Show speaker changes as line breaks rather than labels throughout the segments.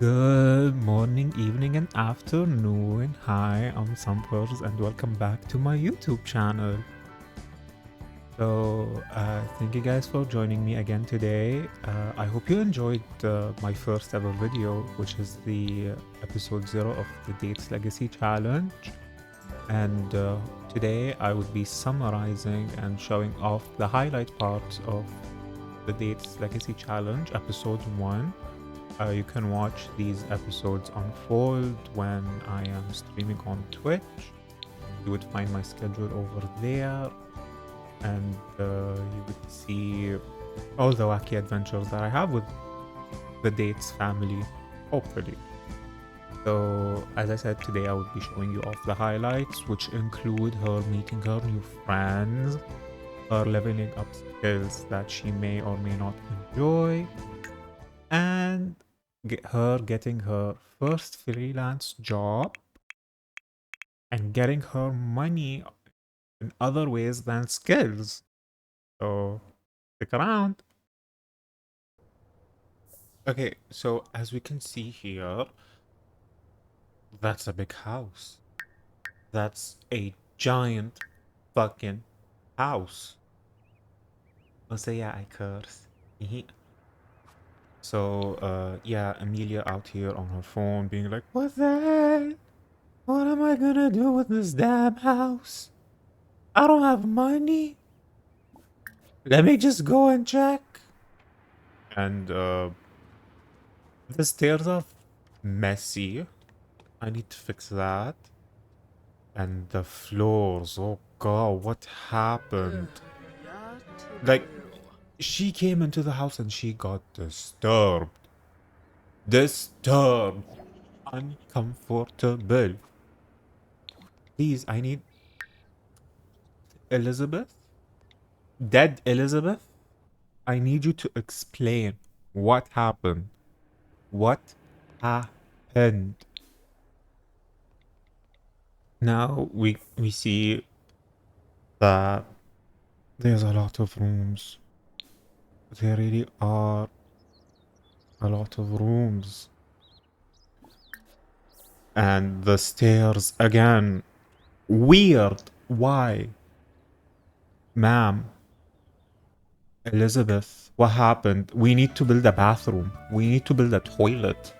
Good morning, evening, and afternoon. Hi, I'm Sampers, and welcome back to my YouTube channel. Thank you guys for joining me again today. I hope you enjoyed my first ever video, which is the episode 0 of the Dates Legacy Challenge. And today I would be summarizing and showing off the highlight parts of the Dates Legacy Challenge, episode 1. You can watch these episodes unfold when I am streaming on Twitch. You would find my schedule over there, and you would see all the wacky adventures that I have with the Dates family, hopefully. So, as I said, today I would be showing you off the highlights, which include her meeting her new friends, her leveling up skills that she may or may not enjoy, and her getting her first freelance job and getting her money in other ways than skills. So stick around. Okay, so as we can see here, that's a big house. That's a giant fucking house. Oh, so yeah, I curse. So, yeah, Emilia out here on her phone being like, what the hell? What am I gonna do with this damn house? I don't have money. Let me just go and check. And the stairs are messy. I need to fix that. And the floors, oh god, what happened? Like, she came into the house and she got disturbed. Disturbed. Uncomfortable. Please, I need Elizabeth? Dead Elizabeth? I need you to explain what happened. What happened? Now we see that there's a lot of rooms. There really are a lot of rooms. And the stairs again. Weird. Why? Ma'am. Elizabeth, what happened? We need to build a bathroom. We need to build a toilet.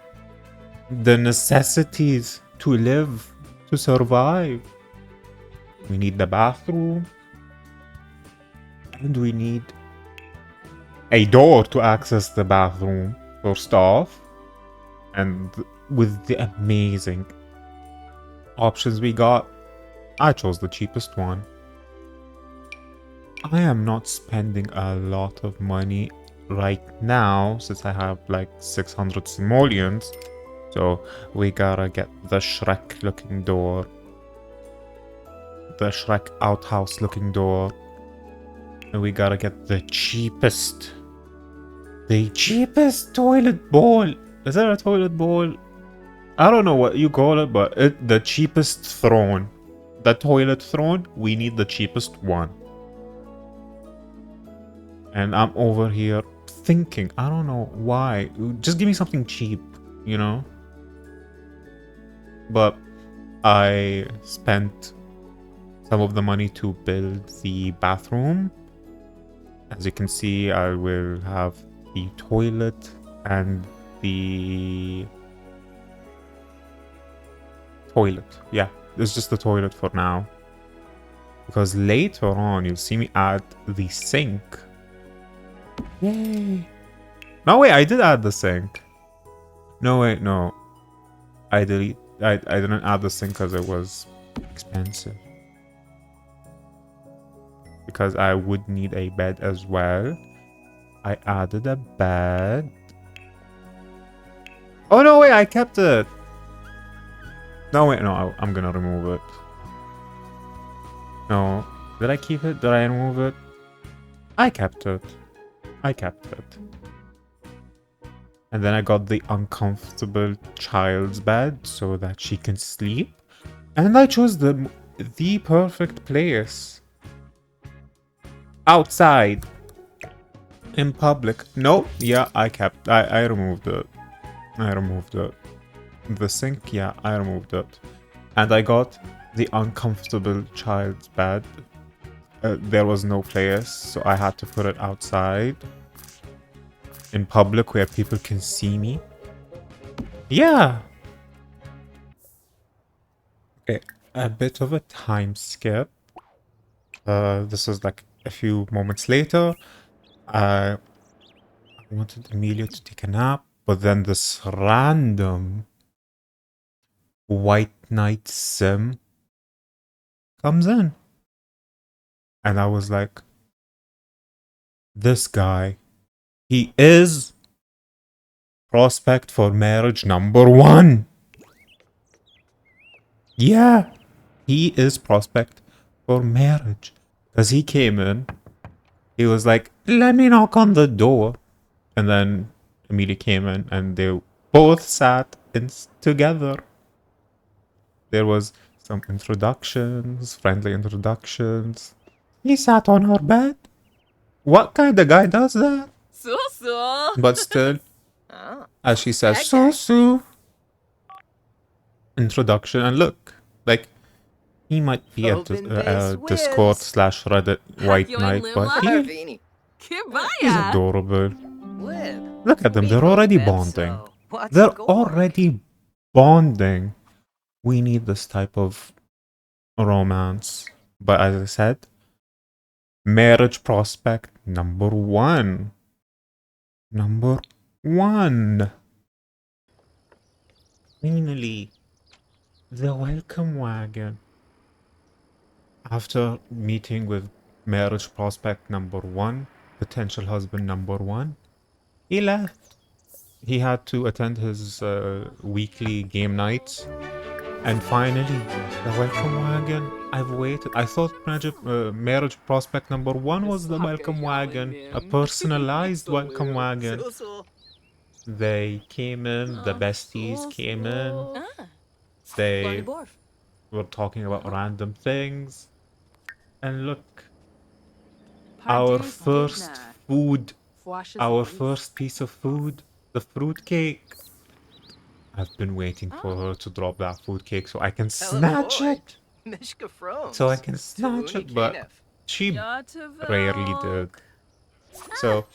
The necessities to live, to survive. We need the bathroom. And we need a door to access the bathroom, first off. And with the amazing options we got, I chose the cheapest one. I am not spending a lot of money right now since I have like 600 simoleons. So we gotta get the Shrek looking door. The Shrek outhouse looking door. And we gotta get the cheapest. The cheapest toilet bowl. Is that a toilet bowl? I don't know what you call it, but the cheapest throne. The toilet throne, we need the cheapest one. And I'm over here thinking, I don't know why. Just give me something cheap, you know? But I spent some of the money to build the bathroom. As you can see, I will have the toilet and the toilet. Yeah, it's just the toilet for now. Because later on, you'll see me add the sink. Yay. No, wait, I did add the sink. No, wait, no. I didn't add the sink because it was expensive. Because I would need a bed as well. I added a bed. Oh, no, wait, I kept it. No, wait, no, I'm gonna remove it. No. Did I keep it? Did I remove it? I kept it. I kept it. And then I got the uncomfortable child's bed so that she can sleep. And I chose the perfect place. Outside. In public. No, yeah, I removed it. I removed it. The sink, yeah, I removed it. And I got the uncomfortable child's bed. There was no place, so I had to put it outside in public where people can see me. Yeah. Okay, a bit of a time skip. This is like a few moments later. I wanted Emilia to take a nap, but then this random white knight sim comes in. And I was like, this guy, he is prospect for marriage number one. Yeah, he is prospect for marriage. Because he came in, he was like, let me knock on the door. And then Emilia came in and they both sat together. There was some introductions, friendly introductions. He sat on her bed. What kind of guy does that? But still, as she says, so introduction. And look, like, he might be a Discord slash Reddit white knight, but he's adorable. Look at them, they're already bonding. They're already bonding. We need this type of romance. But as I said, marriage prospect number one. Number one. Finally, the welcome wagon. After meeting with marriage prospect number one, potential husband number one, he left. He had to attend his weekly game nights. And finally, the welcome wagon. I've waited. I thought marriage prospect number one was the welcome wagon, a personalized welcome wagon. They came in, the besties came in. They were talking about random things. And look, our first food, our first piece of food, the fruit cake. I've been waiting for her to drop that fruit cake so I can snatch it. So I can snatch it, but she rarely did. So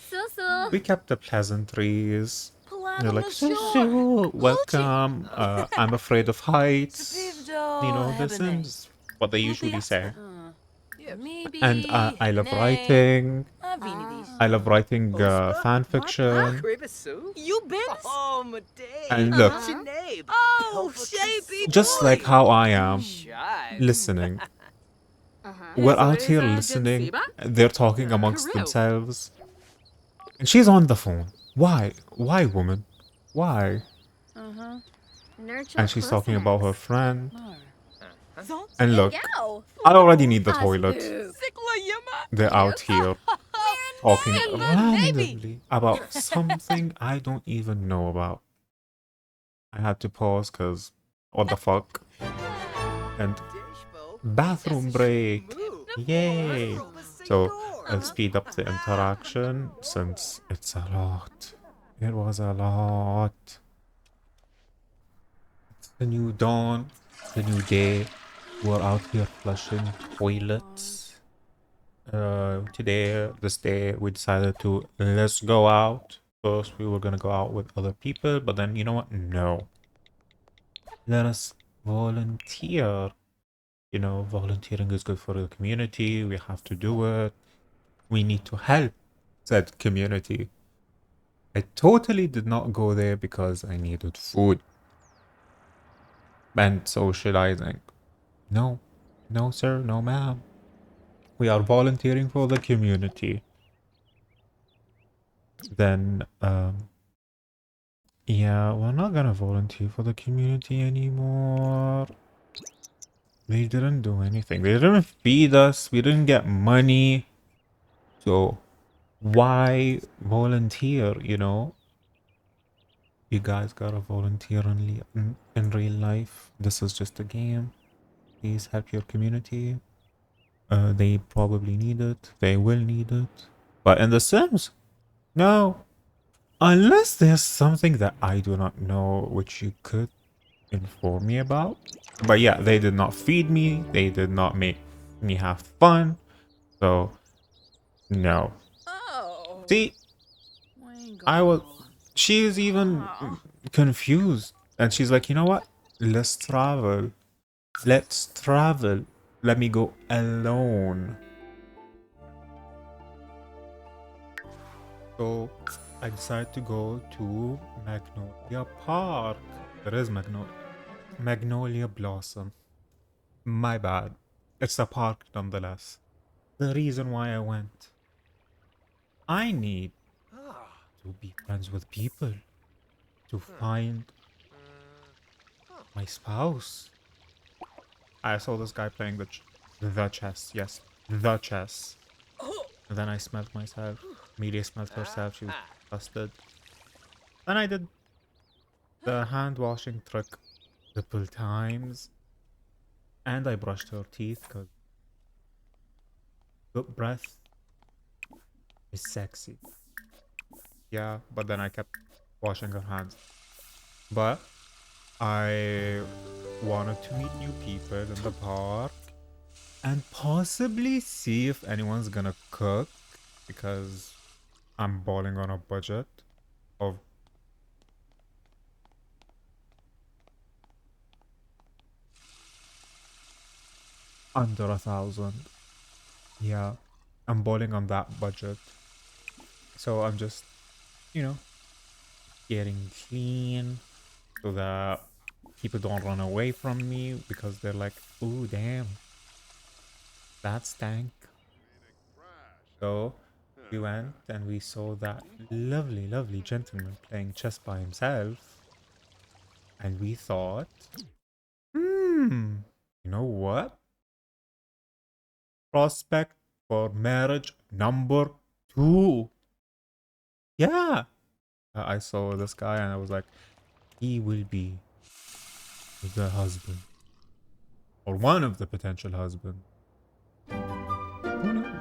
we kept the pleasantries. They're like, so welcome. I'm afraid of heights. You know, this is what they usually say. And I love writing. I love writing fan fiction. And look, just like how I am listening. We're out here listening. They're talking amongst themselves. And she's on the phone. Why? Why, woman? Why? And she's talking about her friend. And look, I already need the toilet. They're out here talking randomly about something I don't even know about. I had to pause because what the fuck? And bathroom break. Yay! So I'll speed up the interaction since it's a lot. It was a lot. It's the new dawn, the new day. We're out here flushing toilets. Today, this day, we decided to let's go out. First, we were gonna go out with other people, but then you know what? No. Let us volunteer. You know, volunteering is good for the community. We have to do it. We need to help said community. I totally did not go there because I needed food and socializing. No, no, sir, no, ma'am. We are volunteering for the community. Then, yeah, we're not gonna volunteer for the community anymore. They didn't do anything. They didn't feed us. We didn't get money. So, why volunteer, you know? You guys gotta volunteer in real life. This is just a game. Please help your community. They probably need it. They will need it. But in The Sims, no. Unless there's something that I do not know, which you could inform me about. But yeah, they did not feed me. They did not make me have fun. So, no.
Oh,
See, I was.
Wingo.
She is even
Oh.
confused. And she's like, you know what? Let's travel. Let's travel. Let me go alone. So I decided to go to Magnolia Park. There is Magnolia Blossom. My bad. It's a park nonetheless. The reason why I went. I need to be friends with people to find my spouse. I saw this guy playing the chess. Yes, the chess. And then I smelled myself. Emilia smelled herself. She was disgusted. Then I did the hand washing trick triple times. And I brushed her teeth because good breath is sexy. Yeah, but then I kept washing her hands. But I wanted to meet new people in the park and possibly see if anyone's gonna cook because I'm balling on a budget of under 1,000. Yeah, I'm balling on that budget. So I'm just, you know, getting clean so that people don't run away from me because they're like, ooh, damn, that stank. So we went and we saw that lovely, lovely gentleman playing chess by himself. And we thought, you know what? Prospect for marriage number 2. Yeah. I saw this guy and I was like, he will be the husband or one of the potential husbands. Who knows?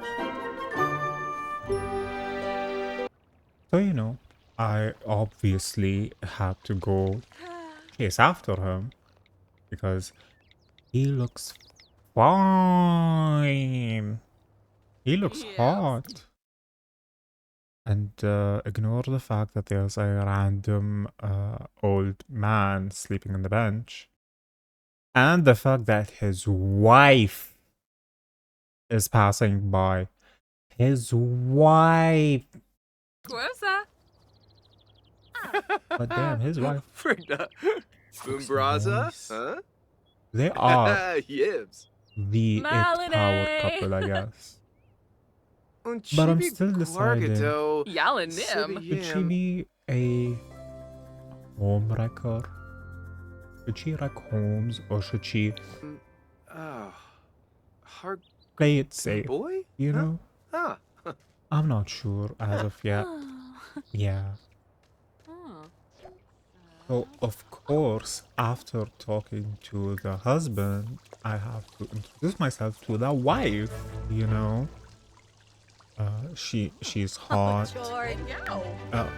So, I obviously had to go chase after him because he looks fine. He looks
Yes.
hot. And ignore the fact that there's a random old man sleeping on the bench. And the fact that his wife is passing by. His wife.
Cosa?
But damn, his wife
Frida.
looks
Boombraza?
nice.
Huh?
They are
Yibs.
the it power couple, I guess. But I'm
Chibi
still deciding,
Glargado.
Yalanim.
should she be a home wrecker? Should she wreck homes or should she
Oh. Hard
play it safe?
boy?
You
Huh?
know?
Ah.
I'm not sure as of yet. Yeah. So, of course, after talking to the husband, I have to introduce myself to the wife, you know? She's hot.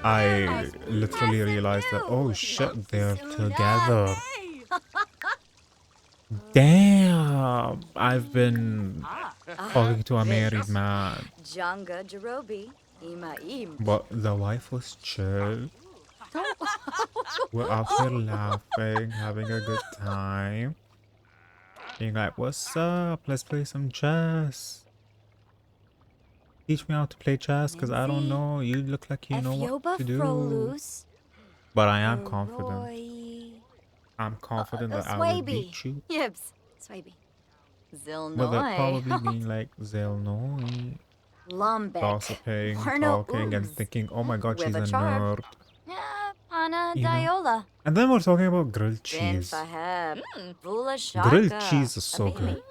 I literally realized that, oh shit, they're together. Damn! I've been talking to a married man.
Janga Jerobi, Ima
But the wife was chill. We're out here laughing, having a good time. Being like, what's up? Let's play some chess. Teach me how to play chess, because I don't know. You look like you know what to do. But I am confident. I'm confident that I will beat you.
Yips, Swaby.
But that
Zilnoy.
probably mean like Zelnoi.
Lumbek.
Gossiping,
Warno
talking, and
Oogs.
thinking, oh my god, she's a
Wibachar.
nerd.
Pana
You know?
Diola.
And then we're talking about grilled
Bin
cheese.
Faheb. Vula Shaka.
Grilled cheese is so good.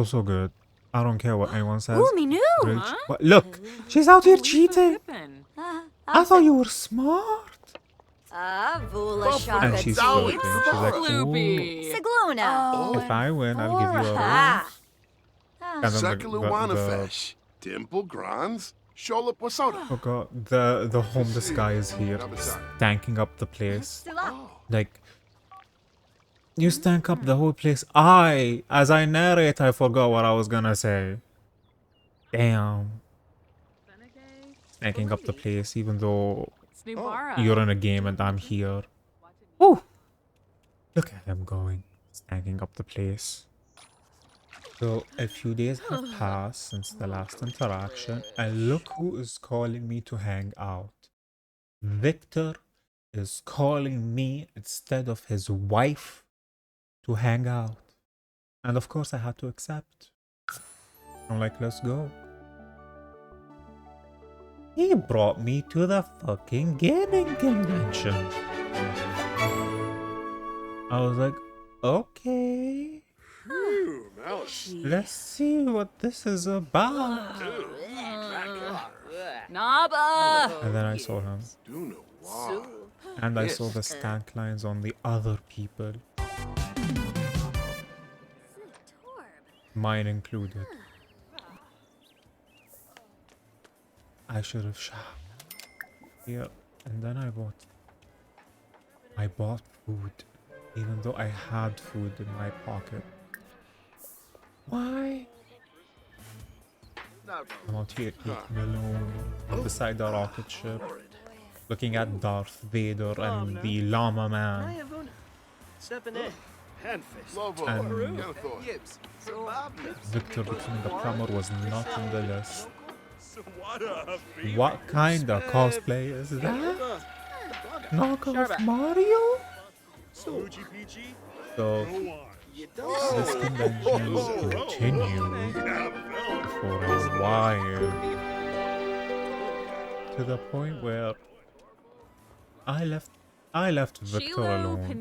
So good. I don't care what anyone says.
Ooh, me new.
Grilled But look, she's out here cheating. I thought you were smart.
Vula Shaka.
And she's flirting. She's like, ooh,
Loopy.
Sigluna.
if I win, I'll give you a
Ah.
rose. And then
Sakaluwana fish. Dimple Grans? Sholip Wasoda.
Oh god, the homeless guy is here, stanking up the place.
Oh.
Like, you stank up the whole place. As I narrate, I forgot what I was gonna say. Damn. Stanking up the place, even though you're in a game and I'm here. Oh, look at him going, stanking up the place. So a few days have passed since the last interaction, and look who is calling me to hang out. Victor is calling me instead of his wife to hang out. And of course I had to accept. I'm like, let's go. He brought me to the fucking gaming convention. I was like, okay.
Phew, mouse.
Let's see what this is about.
Naba.
And then I saw him.
Do no wow.
And I saw the stank lines on the other people. Mine included. I should have shot. Yeah, and then I bought food, even though I had food in my pocket. Why? I'm out here eating alone, beside the rocket ship, looking at Darth Vader and the Llama Man.
Lovo.
And
Yanathor.
Yibs.
Victor becoming a plumber was not on the list. What kind of cosplay is that? Knockoff Mario? So this convention continued for a while, to the point where I left Victor alone.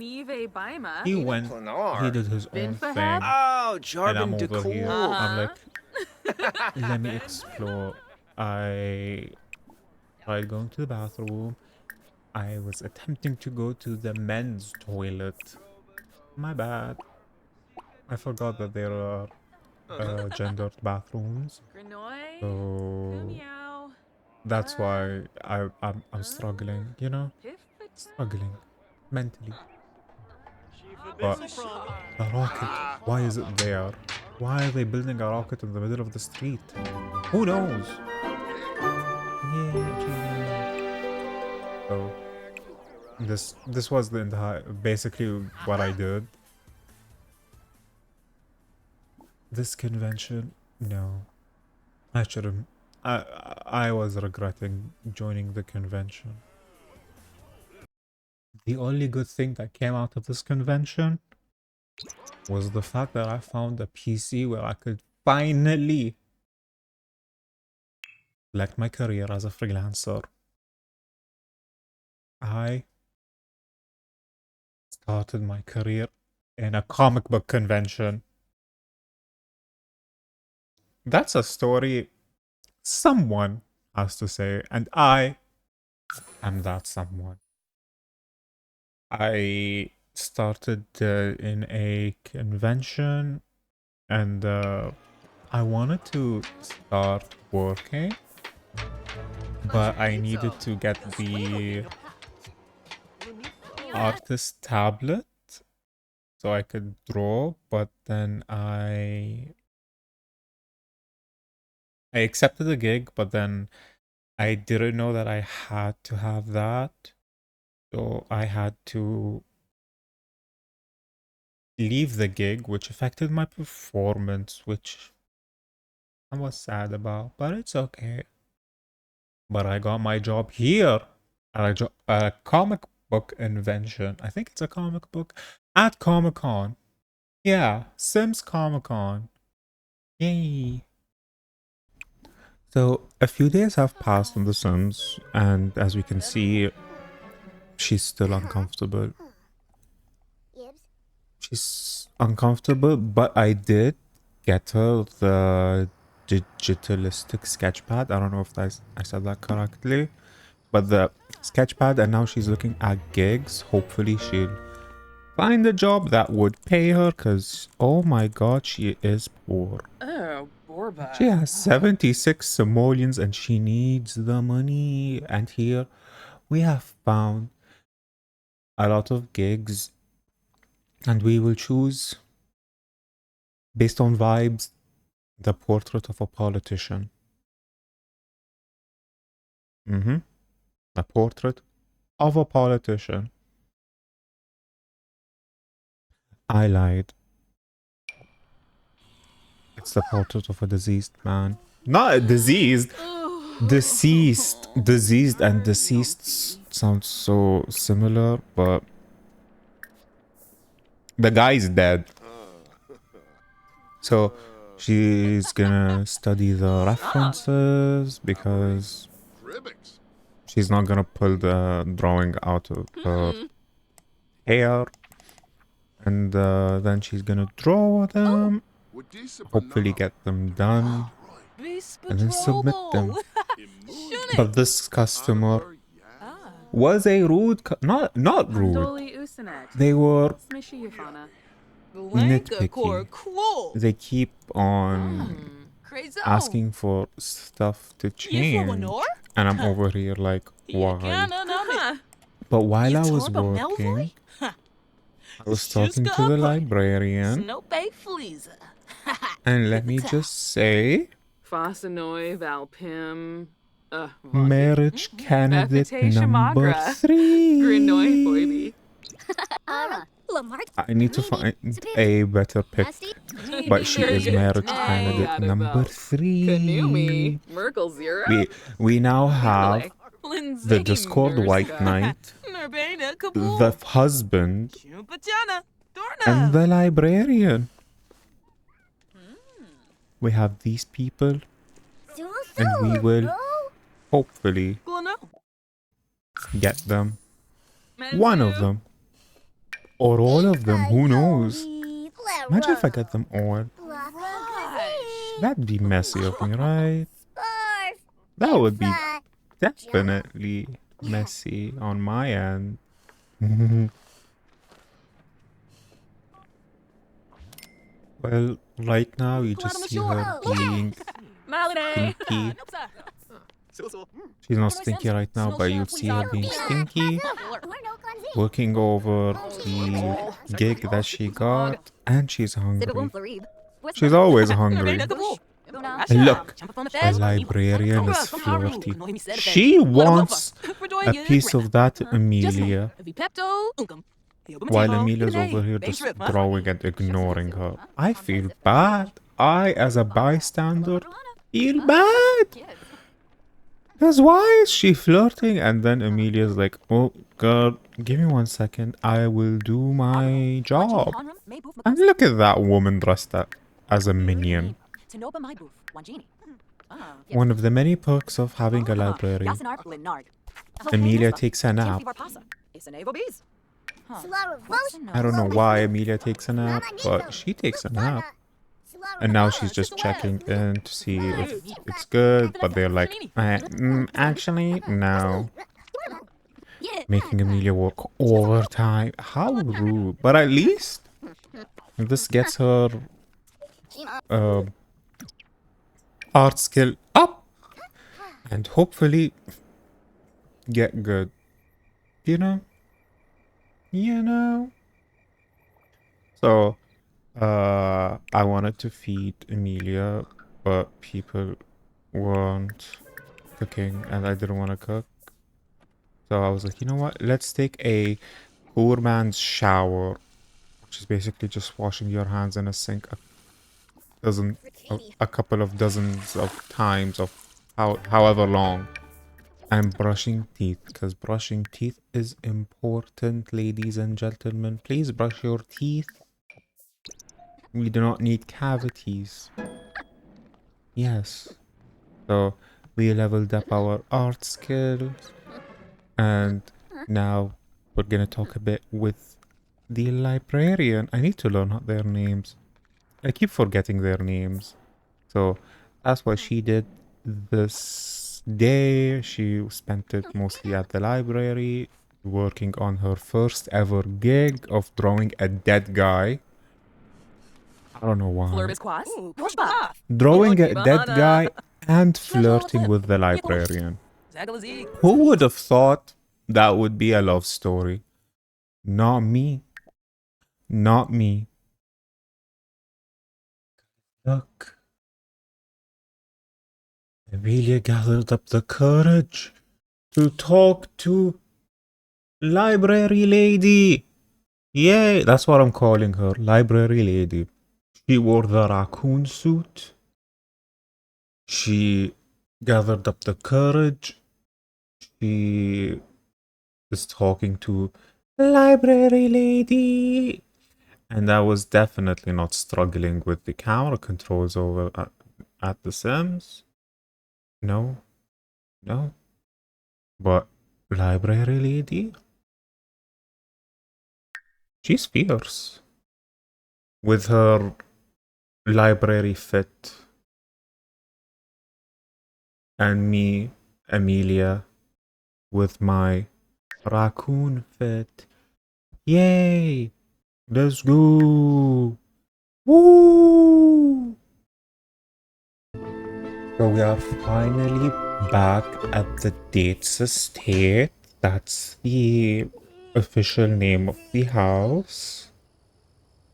He went, he did his own thing, and
Oh,
I'm
Jarvan
over here. I'm
Decor.
like, let me explore. I tried going to the bathroom. I was attempting to go to the men's toilet. My bad. I forgot that there are gendered bathrooms. So that's why I'm struggling, you know? Struggling mentally. But a rocket, why is it there? Why are they building a rocket in the middle of the street? Who knows? Yeah, so this was the entire, basically what I did. This convention, no, I shouldn't. I was regretting joining the convention. The only good thing that came out of this convention was the fact that I found a PC where I could finally select my career as a freelancer. I started my career in a comic book convention. That's a story someone has to say, and I am that someone. I started in a convention, and I wanted to start working, but I needed to get the artist tablet so I could draw, but then I accepted the gig, but then I didn't know that I had to have that. So I had to leave the gig, which affected my performance, which I was sad about, but it's okay. But I got my job here at a comic book invention. I think it's a comic book at Comic-Con. Yeah, Sims Comic-Con. Yay. So a few days have passed on The Sims, and as we can see, she's still uncomfortable. She's uncomfortable, but I did get her the digitalistic sketchpad. I don't know if I said that correctly, but the sketchpad, and now she's looking at gigs. Hopefully she'll find a job that would pay her, because oh my god, she is poor.
Oh, Torba.
She has 76 simoleons and she needs the money. And here we have found a lot of gigs. And we will choose, based on vibes, the portrait of a politician. The portrait of a politician. I lied. It's the portrait of a diseased man. Not diseased. Deceased. Diseased and deceased sounds so similar, but the guy's dead. So she's gonna study the references because
Cribbix.
she's not gonna pull the drawing out of her hair. And then she's gonna draw them,
Would this a
hopefully get them done, and then submit them. But this customer was a rude, not rude.
Doli Usanet.
They were
Smishy Yafana.
nitpicky. They keep on asking for stuff to change, and I'm over here like, why? But while I was working, I was talking to the librarian, and let me just say,
Fossanoy Valpim.
marriage candidate
Reputation
number
Magra.
3.
Grinoy Boyby.
I need to find a better pick, but she is marriage candidate number 3.
Kanumi. Merkel Zero.
We now have the Discord White Knight, the husband, and the librarian. We have these people, and we will hopefully get them. One of them. Or all of them, who knows? Imagine if I get them all. That'd be messy of me, right? That would be definitely messy on my end. Well, right now you just see her being stinky. She's not stinky right now, but you'll see her being stinky, working over the gig that she got, and she's hungry. She's always hungry. And look, the librarian is flirty. She wants a piece of that Emilia, while Emilia's over here just drawing and ignoring her. I feel bad. I, as a bystander, feel bad. Because why is she flirting? And then Emilia's like, oh god, give me 1 second. I will do my job. And look at that woman dressed up as a minion. One of the many perks of having a library. Emilia takes a nap. I don't know why Emilia takes a nap, but she takes a nap. And now she's just checking in to see if it's good, but they're like, actually, no. Making Emilia work overtime. How rude. But at least this gets her art skill up. And hopefully get good. You know? You know? So, I wanted to feed Emilia, but people weren't cooking and I didn't want to cook. So I was like, you know what? Let's take a poor man's shower, which is basically just washing your hands in a sink a couple of dozens of times of however long. And brushing teeth, because brushing teeth is important, ladies and gentlemen. Please brush your teeth. We do not need cavities. Yes. So we leveled up our art skills. And now we're gonna talk a bit with the librarian. I need to learn their names. I keep forgetting their names. So that's what she did this day. She spent it mostly at the library, working on her first ever gig of drawing a dead guy. I don't know why.
Flurbisquas.
Drawing a dead guy and flirting with the librarian. Who would have thought that would be a love story? Not me. Not me. Look. Emilia gathered up the courage to talk to Library Lady. Yay, that's what I'm calling her, Library Lady. She wore the raccoon suit. She gathered up the courage. She is talking to Library Lady. And I was definitely not struggling with the camera controls over at The Sims. No. No. But Library Lady? She's fierce. With her library fit. And me, Emilia, with my raccoon fit. Yay! Let's go! Woo! So we are finally back at the Dates Estate. That's the official name of the house.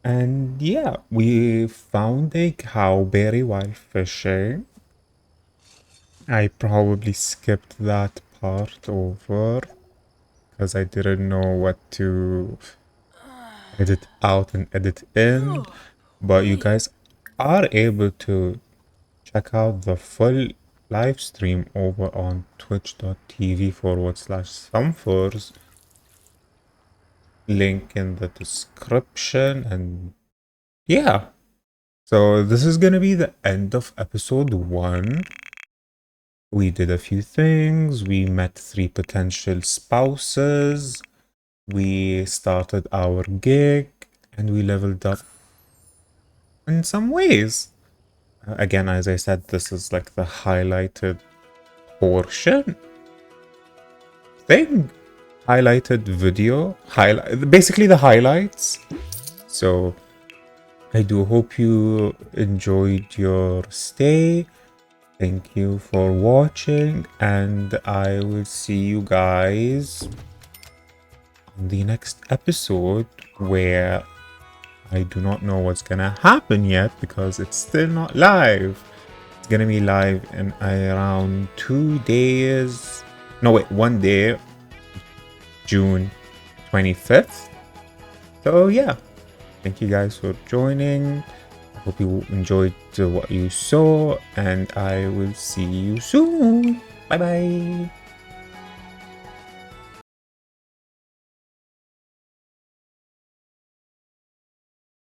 And yeah, we found a cowberry while fishing. I probably skipped that part over because I didn't know what to edit out and edit in. But you guys are able to check out the full live stream over on twitch.tv/Sumfers. Link in the description. And yeah, so this is gonna be the end of episode 1. We did a few things. We met 3 potential spouses. We started our gig and we leveled up in some ways. Again, as I said, this is like the highlighted portion thing. Highlighted video. Basically the highlights. So I do hope you enjoyed your stay. Thank you for watching, and I will see you guys on the next episode, where I do not know what's gonna happen yet because it's still not live. It's gonna be live in around 2 days. No, wait, 1 day, June 25th. So yeah, thank you guys for joining. I hope you enjoyed what you saw, and I will see you soon. Bye bye.